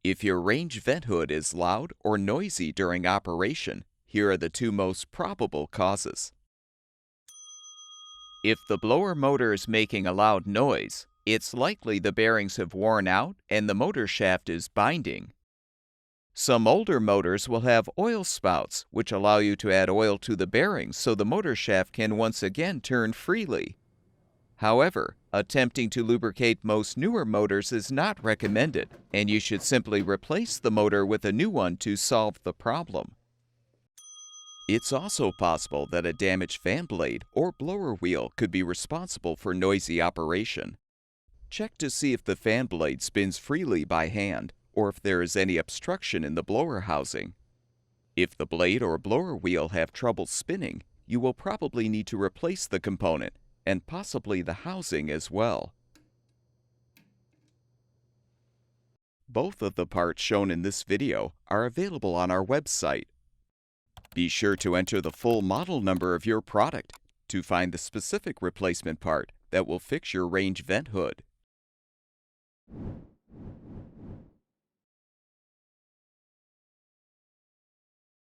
If your range vent hood is loud or noisy during operation, here are the two most probable causes. If the blower motor is making a loud noise, it's likely the bearings have worn out and the motor shaft is binding. Some older motors will have oil spouts, which allow you to add oil to the bearings so the motor shaft can once again turn freely. However, attempting to lubricate most newer motors is not recommended, and you should simply replace the motor with a new one to solve the problem. It's also possible that a damaged fan blade or blower wheel could be responsible for noisy operation. Check to see if the fan blade spins freely by hand or if there is any obstruction in the blower housing. If the blade or blower wheel have trouble spinning, you will probably need to replace the component and possibly the housing as well. Both of the parts shown in this video are available on our website. Be sure to enter the full model number of your product to find the specific replacement part that will fix your range vent hood.